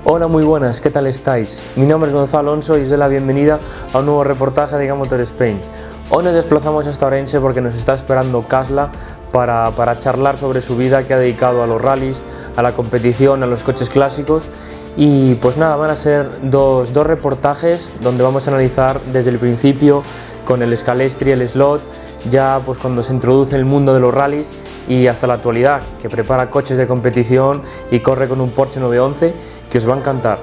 Hola, muy buenas, ¿qué tal estáis? Mi nombre es Gonzalo Alonso y os doy la bienvenida a un nuevo reportaje de Giga Motor Spain. Hoy nos desplazamos hasta Orense porque nos está esperando Casla para charlar sobre su vida que ha dedicado a los rallies, a la competición, a los coches clásicos. Y pues nada, van a ser dos reportajes donde vamos a analizar desde el principio con el Scalestri, el Slot, ya pues cuando se introduce en el mundo de los rallies y hasta la actualidad, que prepara coches de competición y corre con un Porsche 911 que os va a encantar.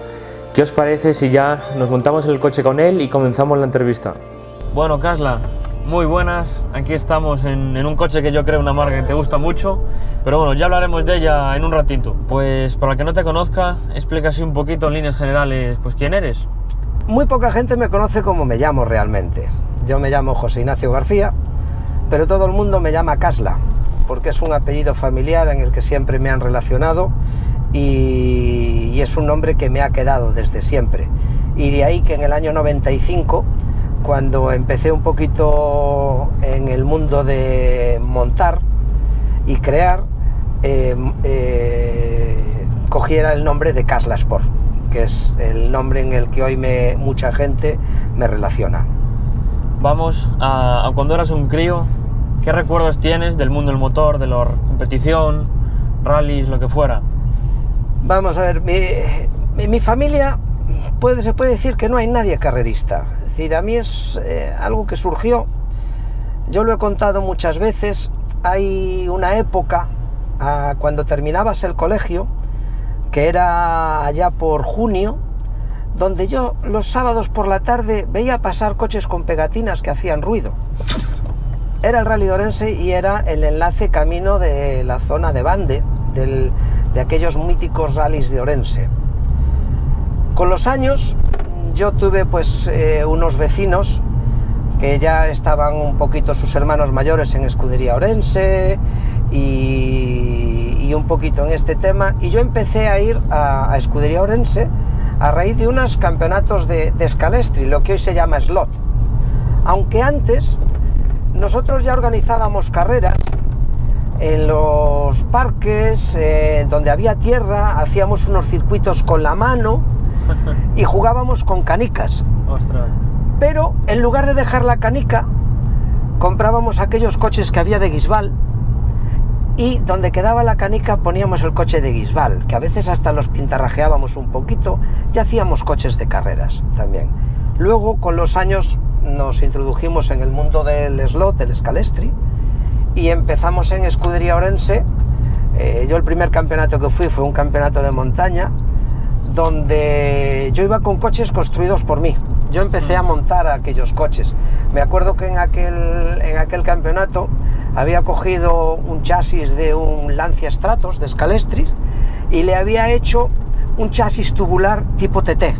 ¿Qué os parece si ya nos montamos en el coche con él y comenzamos la entrevista? Bueno, Casla, muy buenas, aquí estamos en un coche que yo creo una marca que te gusta mucho, pero bueno, ya hablaremos de ella en un ratito. Pues para el que no te conozca, explica así un poquito en líneas generales, pues quién eres. Muy poca gente me conoce como me llamo realmente. Yo me llamo José Ignacio García, pero todo el mundo me llama Casla, porque es un apellido familiar en el que siempre me han relacionado y es un nombre que me ha quedado desde siempre. Y de ahí que en el año 95, cuando empecé un poquito en el mundo de montar y crear, cogiera el nombre de Casla Sport, que es el nombre en el que hoy mucha gente me relaciona. Vamos a cuando eras un crío. ¿Qué recuerdos tienes del mundo del motor, de la competición, rallies, lo que fuera? Vamos a ver, mi familia se puede decir que no hay nadie carrerista. Es decir, a mí es algo que surgió, yo lo he contado muchas veces. Hay una época, cuando terminabas el colegio, que era allá por junio, donde yo los sábados por la tarde veía pasar coches con pegatinas que hacían ruido. Era el Rally de Orense y era el enlace camino de la zona de Bande, de aquellos míticos rallies de Orense. Con los años yo tuve pues unos vecinos que ya estaban un poquito sus hermanos mayores en Escudería Orense y un poquito en este tema, y yo empecé a ir a Escudería Orense a raíz de unos campeonatos de Scalestri, lo que hoy se llama Slot. Aunque antes nosotros ya organizábamos carreras en los parques, donde había tierra, hacíamos unos circuitos con la mano y jugábamos con canicas. Ostras. Pero en lugar de dejar la canica, comprábamos aquellos coches que había de Guisbal, y donde quedaba la canica poníamos el coche de Guisbal, que a veces hasta los pintarrajeábamos un poquito, y hacíamos coches de carreras también. Luego, con los años, nos introdujimos en el mundo del Slot, del Scalestri, y empezamos en Escudería Orense. Yo el primer campeonato que fue un campeonato de montaña, donde yo iba con coches construidos por mí. Yo empecé a montar aquellos coches. Me acuerdo que en aquel campeonato había cogido un chasis de un Lancia Stratos de Scalestri y le había hecho un chasis tubular tipo TT.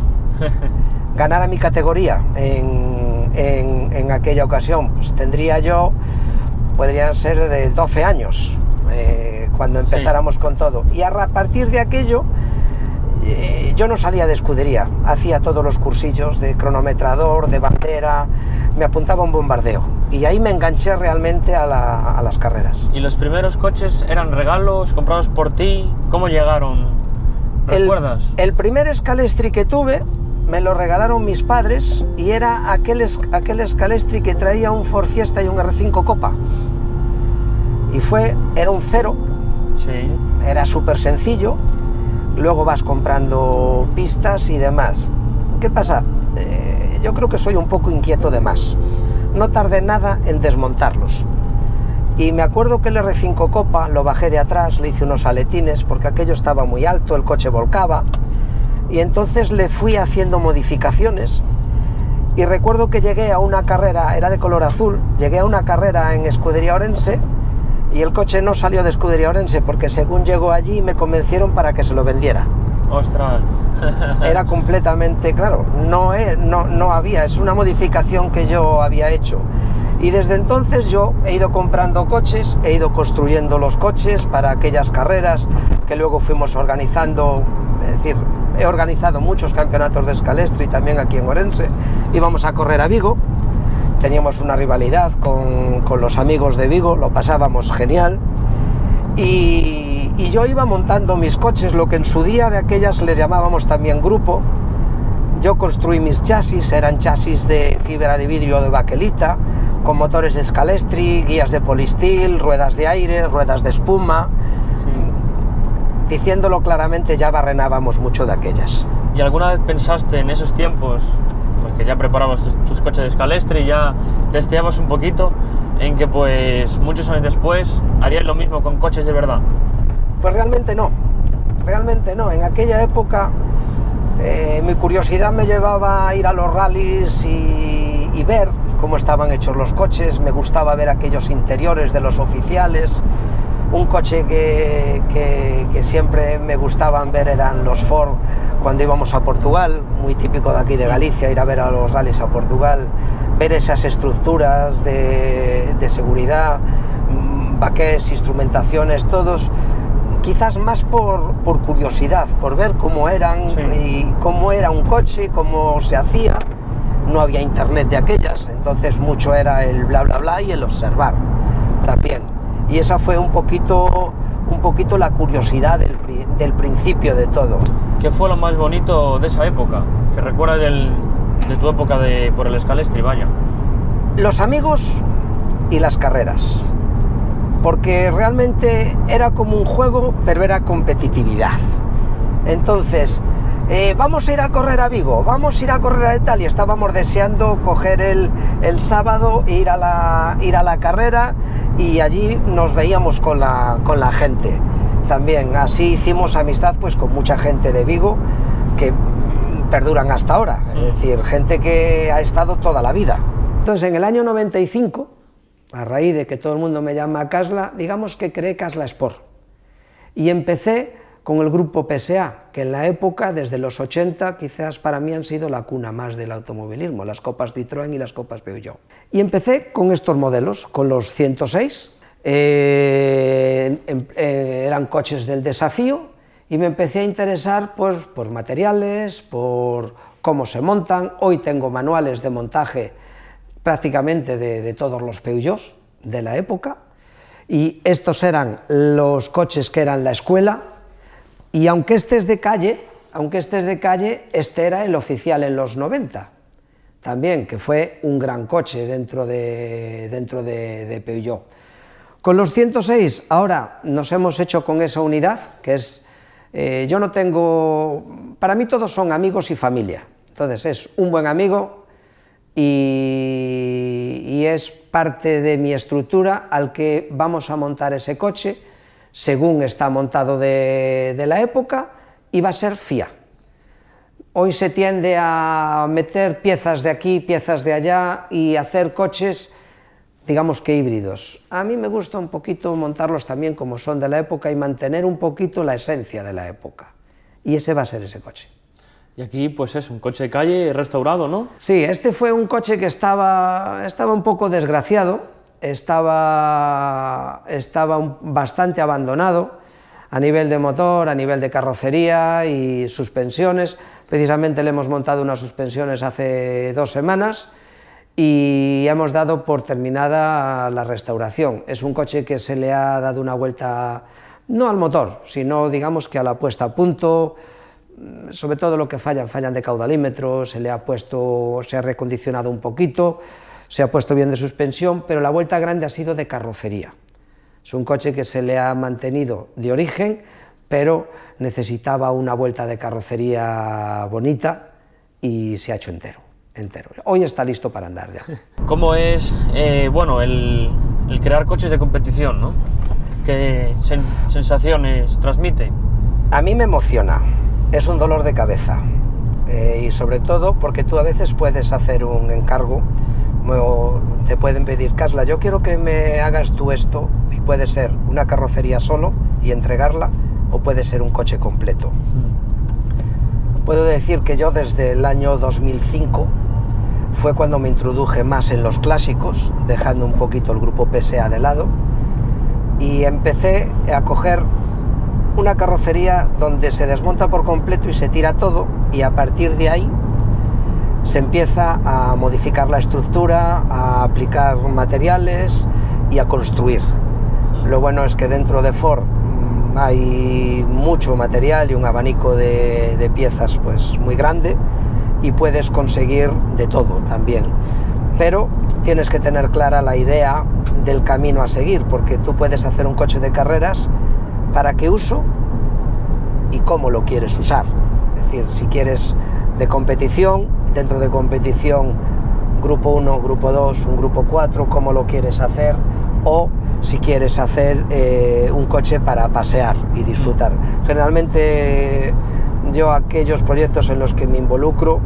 Ganar a mi categoría en aquella ocasión, pues tendría yo, podrían ser de 12 años, cuando empezáramos sí, con todo. Y a partir de aquello, yo no salía de escudería, hacía todos los cursillos de cronometrador, de bandera, me apuntaba a un bombardeo. Y ahí me enganché realmente a las carreras. ¿Y los primeros coches eran regalos comprados por ti? ¿Cómo llegaron? ¿Recuerdas? El primer Scalestri que tuve me lo regalaron mis padres y era aquel Scalestri que traía un Ford Fiesta y un R5 Copa. Y era un cero, sí, era súper sencillo. Luego vas comprando pistas y demás. ¿Qué pasa? Yo creo que soy un poco inquieto de más. No tardé nada en desmontarlos. Y me acuerdo que el R5 Copa lo bajé de atrás, le hice unos aletines porque aquello estaba muy alto, el coche volcaba. Y entonces le fui haciendo modificaciones. Y recuerdo que llegué a una carrera, era de color azul, llegué a una carrera en Escudería Orense y el coche no salió de Escudería Orense porque según llegó allí me convencieron para que se lo vendiera. ¡Ostras! Era completamente, claro, no había, es una modificación que yo había hecho. Y desde entonces yo he ido comprando coches, he ido construyendo los coches para aquellas carreras que luego fuimos organizando. Es decir, he organizado muchos campeonatos de Scalestri también aquí en Orense. Íbamos a correr a Vigo, teníamos una rivalidad con los amigos de Vigo, lo pasábamos genial. Y y yo iba montando mis coches, lo que en su día de aquellas les llamábamos también grupo. Yo construí mis chasis, eran chasis de fibra de vidrio de baquelita, con motores de Scalestri, guías de polistil, ruedas de aire, ruedas de espuma. Sí. Diciéndolo claramente, ya barrenábamos mucho de aquellas. ¿Y alguna vez pensaste en esos tiempos, pues que ya preparabas tus coches de Scalestri, ya testeabas un poquito, en que pues muchos años después harías lo mismo con coches de verdad? Pues realmente no. En aquella época mi curiosidad me llevaba a ir a los rallies y ver cómo estaban hechos los coches. Me gustaba ver aquellos interiores de los oficiales. Un coche que siempre me gustaban ver eran los Ford cuando íbamos a Portugal, muy típico de aquí de Galicia, ir a ver a los rallies a Portugal, ver esas estructuras de seguridad, baquets, instrumentaciones, todos, quizás más por curiosidad, por ver cómo eran, sí, y cómo era un coche, cómo se hacía. No había internet de aquellas, entonces mucho era el bla bla bla y el observar también. Y esa fue un poquito la curiosidad del principio de todo. ¿Qué fue lo más bonito de esa época? ¿Qué recuerdas de tu época por el Scalestri, vaya? Los amigos y las carreras. Porque realmente era como un juego, pero era competitividad. Entonces, vamos a ir a correr a Vigo, vamos a ir a correr a Italia. Estábamos deseando coger el sábado, ir a la carrera, y allí nos veíamos con la gente. También así hicimos amistad pues con mucha gente de Vigo que perduran hasta ahora, sí. Es decir, gente que ha estado toda la vida. Entonces, en el año 95, a raíz de que todo el mundo me llama Casla, digamos que creé Casla Sport y empecé con el grupo PSA, que en la época, desde los 80, quizás para mí han sido la cuna más del automovilismo, las copas Citroën y las copas Peugeot. Y empecé con estos modelos, con los 106, eran coches del desafío, y me empecé a interesar pues, por materiales, por cómo se montan. Hoy tengo manuales de montaje prácticamente de todos los Peugeots de la época, y estos eran los coches que eran la escuela. Y aunque este es de calle, este era el oficial en los 90, también, que fue un gran coche dentro de Peugeot. Con los 106, ahora nos hemos hecho con esa unidad, que es, yo no tengo, para mí todos son amigos y familia, entonces es un buen amigo y es parte de mi estructura al que vamos a montar ese coche, según está montado de la época, y va a ser FIA. Hoy se tiende a meter piezas de aquí, piezas de allá, y hacer coches, digamos que híbridos. A mí me gusta un poquito montarlos también como son de la época y mantener un poquito la esencia de la época. Y ese va a ser ese coche. Y aquí, pues es un coche de calle restaurado, ¿no? Sí, este fue un coche que estaba un poco desgraciado, estaba bastante abandonado a nivel de motor, a nivel de carrocería y suspensiones. Precisamente le hemos montado unas suspensiones hace 2 semanas y hemos dado por terminada la restauración. Es un coche que se le ha dado una vuelta, no al motor, sino digamos que a la puesta a punto. Sobre todo lo que fallan de caudalímetro, se ha recondicionado un poquito, se ha puesto bien de suspensión, pero la vuelta grande ha sido de carrocería. Es un coche que se le ha mantenido de origen, pero necesitaba una vuelta de carrocería bonita y se ha hecho entero. Hoy está listo para andar ya. ¿Cómo es el crear coches de competición, ¿no? ¿Qué sensaciones transmite? A mí me emociona, es un dolor de cabeza y sobre todo porque tú a veces puedes hacer un encargo, te pueden pedir, Casla, yo quiero que me hagas tú esto, y puede ser una carrocería solo y entregarla, o puede ser un coche completo. Puedo decir que yo desde el año 2005 fue cuando me introduje más en los clásicos, dejando un poquito el grupo PSA de lado, y empecé a coger una carrocería donde se desmonta por completo y se tira todo, y a partir de ahí se empieza a modificar la estructura, a aplicar materiales y a construir. Lo bueno es que dentro de Ford hay mucho material y un abanico de piezas pues muy grande, y puedes conseguir de todo también, pero tienes que tener clara la idea del camino a seguir, porque tú puedes hacer un coche de carreras para qué uso y cómo lo quieres usar. Es decir, si quieres de competición, dentro de competición grupo 1, grupo 2, un grupo 4, cómo lo quieres hacer, o si quieres hacer un coche para pasear y disfrutar. Generalmente yo aquellos proyectos en los que me involucro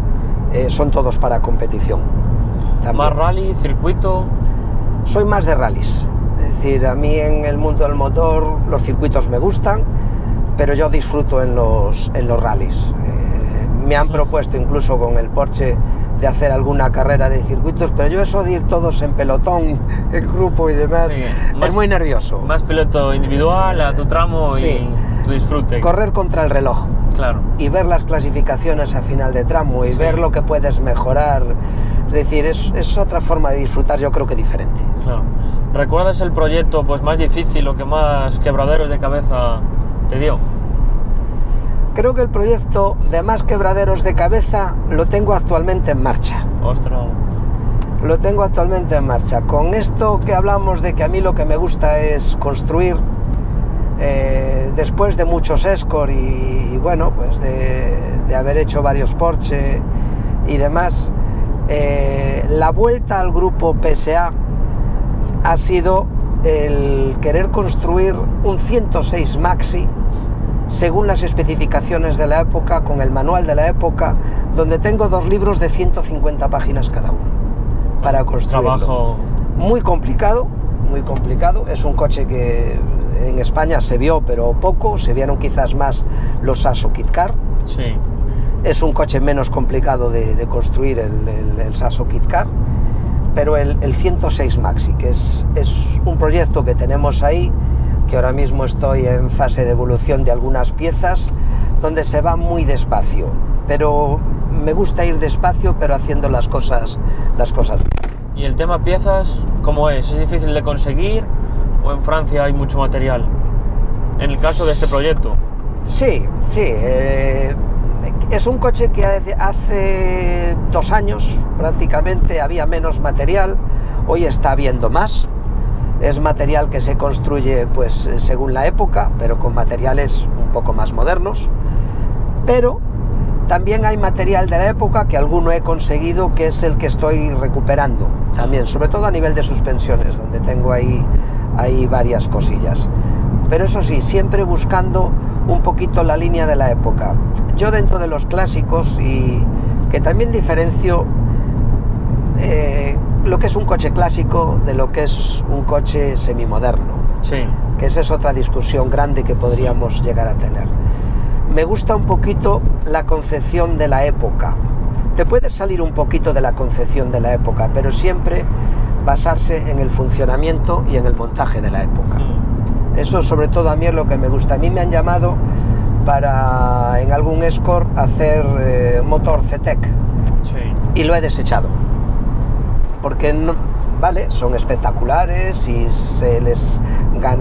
son todos para competición. También. ¿Más rally, circuito? Soy más de rallies, es decir, a mí en el mundo del motor los circuitos me gustan, pero yo disfruto en los rallies. Me han propuesto incluso con el Porsche de hacer alguna carrera de circuitos, pero yo eso de ir todos en pelotón, en grupo y demás, sí, es muy nervioso. Más piloto individual, a tu tramo, sí, y tu disfrute. Correr contra el reloj. Claro. Y ver las clasificaciones a final de tramo y sí, ver lo que puedes mejorar. Es decir, es otra forma de disfrutar, yo creo que diferente. Claro. ¿Recuerdas el proyecto pues más difícil o que más quebraderos de cabeza te dio? Creo que el proyecto de más quebraderos de cabeza lo tengo actualmente en marcha. ¡Ostras! Lo tengo actualmente en marcha. Con esto que hablamos de que a mí lo que me gusta es construir, después de muchos Escort y bueno, pues de haber hecho varios Porsche y demás, la vuelta al grupo PSA ha sido el querer construir un 106 Maxi según las especificaciones de la época, con el manual de la época, donde tengo 2 libros de 150 páginas cada uno para construirlo. Trabajo muy complicado, es un coche que en España se vio pero poco, se vieron quizás más los Sasso Kit Car. Sí. Es un coche menos complicado de construir el Sasso Kit Car, pero el 106 Maxi, que es un proyecto que tenemos ahí, que ahora mismo estoy en fase de evolución de algunas piezas, donde se va muy despacio, pero me gusta ir despacio, pero haciendo las cosas bien. ¿Y el tema piezas, cómo es? ¿Es difícil de conseguir o en Francia hay mucho material? En el caso de este proyecto. Sí, es un coche que hace 2 años prácticamente había menos material, hoy está habiendo más. Es material que se construye pues según la época, pero con materiales un poco más modernos. Pero también hay material de la época que alguno he conseguido, que es el que estoy recuperando también, sobre todo a nivel de suspensiones, donde tengo ahí varias cosillas. Pero eso sí, siempre buscando un poquito la línea de la época. Yo dentro de los clásicos, y que también diferencio lo que es un coche clásico de lo que es un coche semimoderno, sí, que esa es otra discusión grande que podríamos llegar a tener. Me gusta un poquito la concepción de la época. Te puedes salir un poquito de la concepción de la época, pero siempre basarse en el funcionamiento y en el montaje de la época. Eso sobre todo a mí es lo que me gusta. A mí me han llamado para en algún Escort hacer motor CTEC, sí, y lo he desechado. Porque no, vale, son espectaculares y se les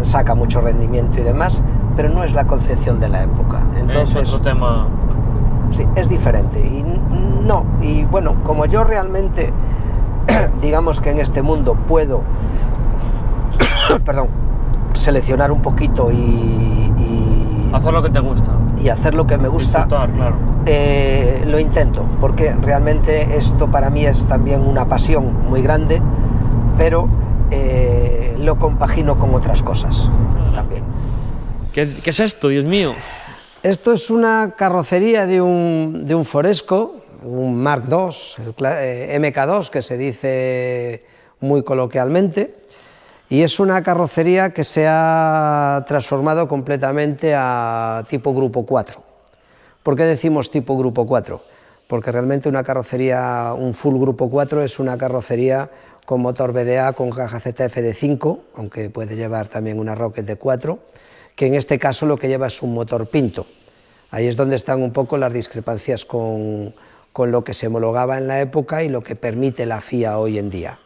saca mucho rendimiento y demás, pero no es la concepción de la época. Entonces, es otro tema. Sí, es diferente. Y bueno, como yo realmente, digamos que en este mundo puedo, perdón, seleccionar un poquito y hacer lo que te gusta. Y hacer lo que me gusta. Disfrutar, claro. Lo intento, porque realmente esto para mí es también una pasión muy grande, pero lo compagino con otras cosas también. ¿Qué es esto, Dios mío? Esto es una carrocería de un Foresco, un Mark II, el MK2, que se dice muy coloquialmente, y es una carrocería que se ha transformado completamente a tipo Grupo 4. ¿Por qué decimos tipo Grupo 4? Porque realmente una carrocería, un full Grupo 4, es una carrocería con motor VDA, con caja ZF de 5, aunque puede llevar también una Rocket de 4, que en este caso lo que lleva es un motor Pinto. Ahí es donde están un poco las discrepancias con lo que se homologaba en la época y lo que permite la FIA hoy en día.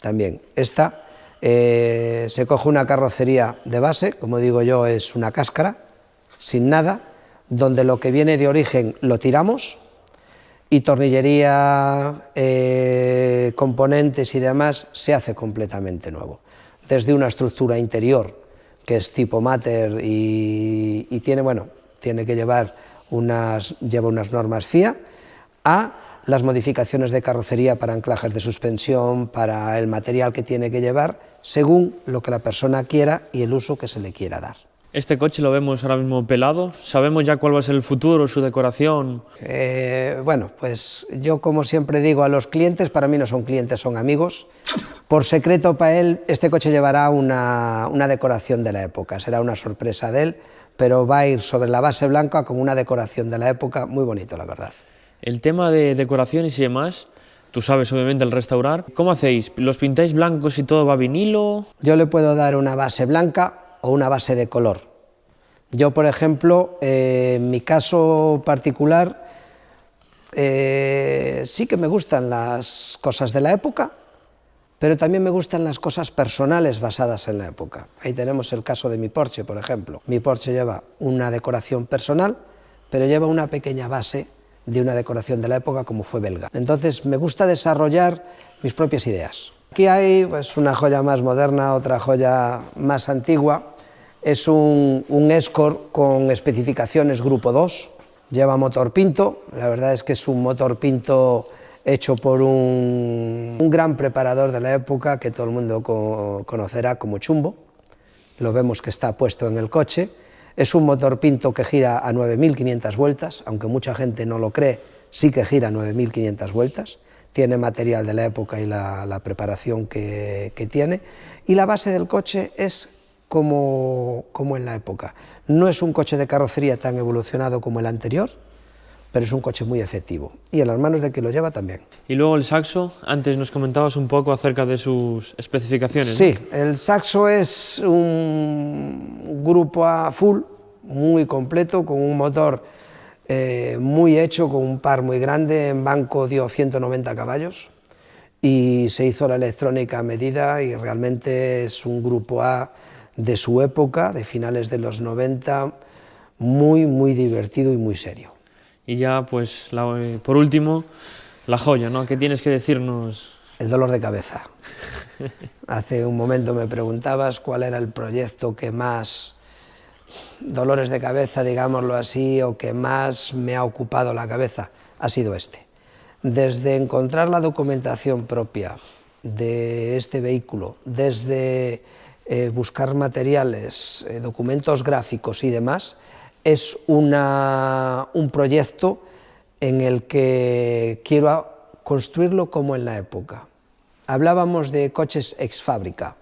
También esta se coge una carrocería de base, como digo yo, es una cáscara, sin nada, donde lo que viene de origen lo tiramos y tornillería, componentes y demás se hace completamente nuevo. Desde una estructura interior que es tipo Mater y tiene que lleva unas normas FIA, a las modificaciones de carrocería para anclajes de suspensión, para el material que tiene que llevar, según lo que la persona quiera y el uso que se le quiera dar. Este coche lo vemos ahora mismo pelado, ¿sabemos ya cuál va a ser el futuro, su decoración? Bueno, pues yo como siempre digo a los clientes, para mí no son clientes, son amigos. Por secreto para él, este coche llevará una decoración de la época, será una sorpresa de él, pero va a ir sobre la base blanca con una decoración de la época muy bonito, la verdad. El tema de decoraciones y demás, tú sabes obviamente el restaurar, ¿cómo hacéis? ¿Los pintáis blancos y todo va vinilo? Yo le puedo dar una base blanca o una base de color. Yo, por ejemplo, en mi caso particular, sí que me gustan las cosas de la época, pero también me gustan las cosas personales basadas en la época. Ahí tenemos el caso de mi Porsche, por ejemplo. Mi Porsche lleva una decoración personal, pero lleva una pequeña base de una decoración de la época como fue belga. Entonces me gusta desarrollar mis propias ideas. Aquí hay pues, una joya más moderna, otra joya más antigua. Es un Escort con especificaciones Grupo 2, lleva motor Pinto, la verdad es que es un motor Pinto hecho por un gran preparador de la época que todo el mundo conocerá como Chumbo, lo vemos que está puesto en el coche. Es un motor Pinto que gira a 9.500 vueltas, aunque mucha gente no lo cree, sí que gira a 9.500 vueltas, tiene material de la época y la preparación que tiene, y la base del coche es como en la época. No es un coche de carrocería tan evolucionado como el anterior, pero es un coche muy efectivo, y en las manos de quien lo lleva también. Y luego el Saxo, antes nos comentabas un poco acerca de sus especificaciones, Sí, ¿no? el Saxo es un grupo A full, muy completo, con un motor muy hecho, con un par muy grande, en banco dio 190 caballos, y se hizo la electrónica a medida, y realmente es un grupo A de su época, de finales de los 90, muy divertido y muy serio. Y ya, pues, por último, la joya, ¿no? ¿Qué tienes que decirnos? El dolor de cabeza. Hace un momento me preguntabas cuál era el proyecto que más dolores de cabeza, digámoslo así, o que más me ha ocupado la cabeza. Ha sido este. Desde encontrar la documentación propia de este vehículo, desde buscar materiales, documentos gráficos y demás, es un proyecto en el que quiero construirlo como en la época. Hablábamos de coches ex fábrica.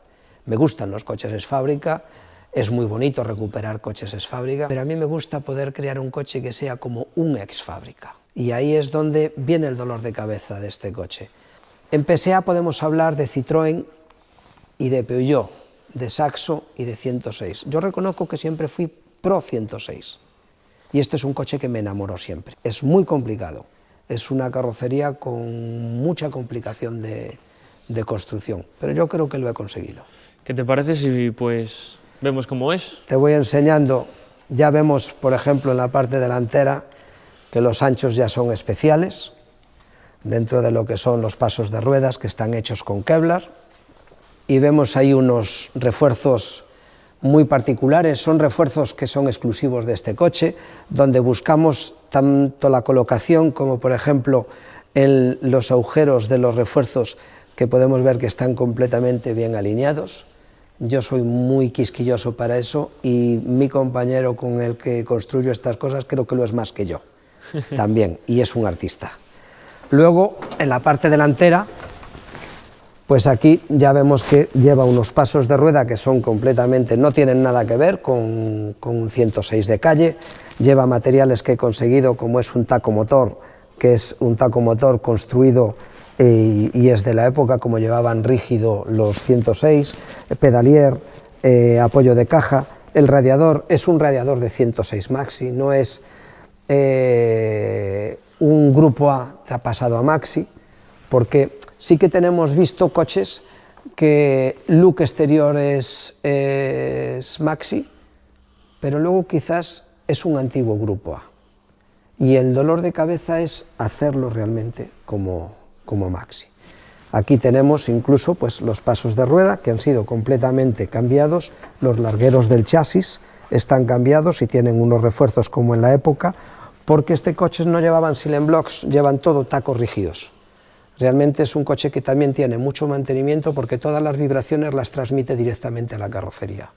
Me gustan los coches ex fábrica, es muy bonito recuperar coches ex fábrica, pero a mí me gusta poder crear un coche que sea como un ex fábrica. Y ahí es donde viene el dolor de cabeza de este coche. En PSA podemos hablar de Citroën y de Peugeot, de Saxo y de 106. Yo reconozco que siempre fui pro 106 y este es un coche que me enamoró siempre. Es muy complicado, es una carrocería con mucha complicación de construcción, pero yo creo que lo he conseguido. ¿Qué te parece si pues vemos cómo es? Te voy enseñando, ya vemos por ejemplo en la parte delantera que los anchos ya son especiales, dentro de lo que son los pasos de ruedas que están hechos con Kevlar, y vemos ahí unos refuerzos muy particulares, son refuerzos que son exclusivos de este coche, donde buscamos tanto la colocación como por ejemplo los agujeros de los refuerzos que podemos ver que están completamente bien alineados. Yo soy muy quisquilloso para eso y mi compañero con el que construyo estas cosas creo que lo es más que yo también, y es un artista. Luego en la parte delantera, pues aquí ya vemos que lleva unos pasos de rueda que son completamente, no tienen nada que ver con un 106 de calle, lleva materiales que he conseguido como es un tacomotor, que es un tacomotor construido y es de la época como llevaban rígido los 106, pedalier, apoyo de caja, el radiador es un radiador de 106 Maxi, no es un grupo A traspasado a Maxi, porque sí que tenemos visto coches que look exterior es Maxi, pero luego quizás es un antiguo Grupo A. Y el dolor de cabeza es hacerlo realmente como Maxi. Aquí tenemos incluso pues, los pasos de rueda que han sido completamente cambiados, los largueros del chasis están cambiados y tienen unos refuerzos como en la época, porque este coche no llevaban silent blocks, llevan todo tacos rígidos. Realmente es un coche que también tiene mucho mantenimiento porque todas las vibraciones las transmite directamente a la carrocería.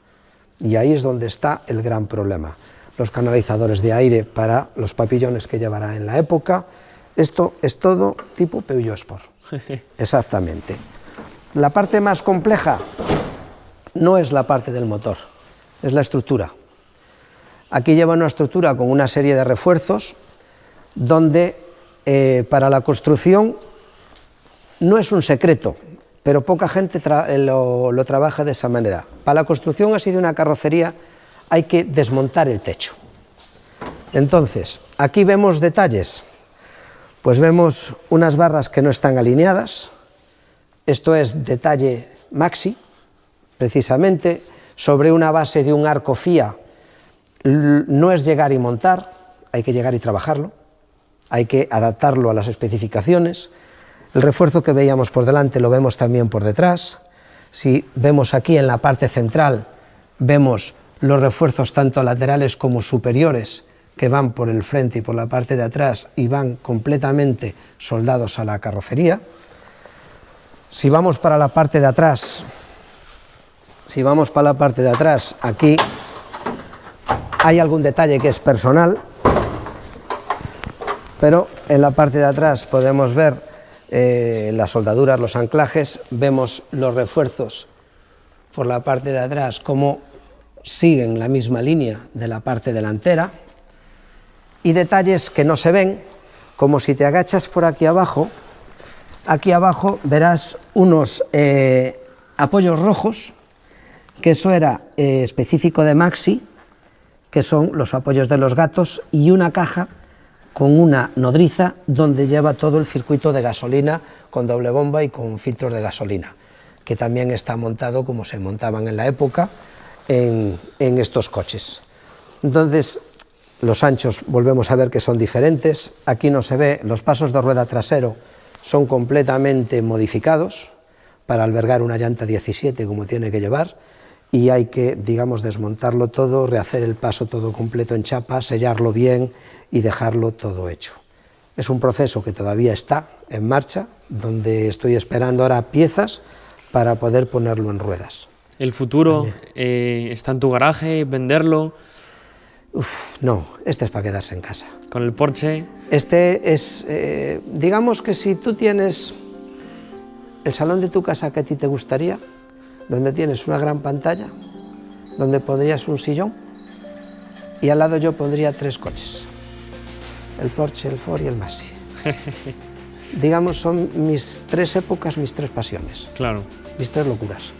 Y ahí es donde está el gran problema. Los canalizadores de aire para los papillones que llevará en la época. Esto es todo tipo Peugeot Sport. Exactamente. La parte más compleja no es la parte del motor, es la estructura. Aquí lleva una estructura con una serie de refuerzos donde para la construcción no es un secreto, pero poca gente lo trabaja de esa manera. Para la construcción así de una carrocería hay que desmontar el techo. Entonces, aquí vemos detalles. Pues vemos unas barras que no están alineadas, esto es detalle Maxi, precisamente, sobre una base de un arco FIA, no es llegar y montar, hay que llegar y trabajarlo, hay que adaptarlo a las especificaciones. El refuerzo que veíamos por delante lo vemos también por detrás. Si vemos aquí en la parte central, vemos los refuerzos tanto laterales como superiores, que van por el frente y por la parte de atrás y van completamente soldados a la carrocería. Si vamos para la parte de atrás, aquí hay algún detalle que es personal, pero en la parte de atrás podemos ver las soldaduras, los anclajes, vemos los refuerzos por la parte de atrás como siguen la misma línea de la parte delantera. Y detalles que no se ven, como si te agachas por aquí abajo verás unos apoyos rojos, que eso era específico de Maxi, que son los apoyos de los gatos, y una caja con una nodriza donde lleva todo el circuito de gasolina con doble bomba y con filtros de gasolina, que también está montado como se montaban en la época en estos coches. Entonces, los anchos volvemos a ver que son diferentes, aquí no se ve, los pasos de rueda trasero son completamente modificados para albergar una llanta 17 como tiene que llevar, y hay que, digamos, desmontarlo todo, rehacer el paso todo completo en chapa, sellarlo bien y dejarlo todo hecho. Es un proceso que todavía está en marcha, donde estoy esperando ahora piezas para poder ponerlo en ruedas. ¿El futuro está en tu garaje, venderlo? No, este es para quedarse en casa. ¿Con el Porsche? Este es, digamos que si tú tienes el salón de tu casa que a ti te gustaría, donde tienes una gran pantalla, donde pondrías un sillón, y al lado yo pondría 3 coches, el Porsche, el Ford y el Maxi. Digamos, son mis 3 épocas, mis 3 pasiones, claro, mis 3 locuras.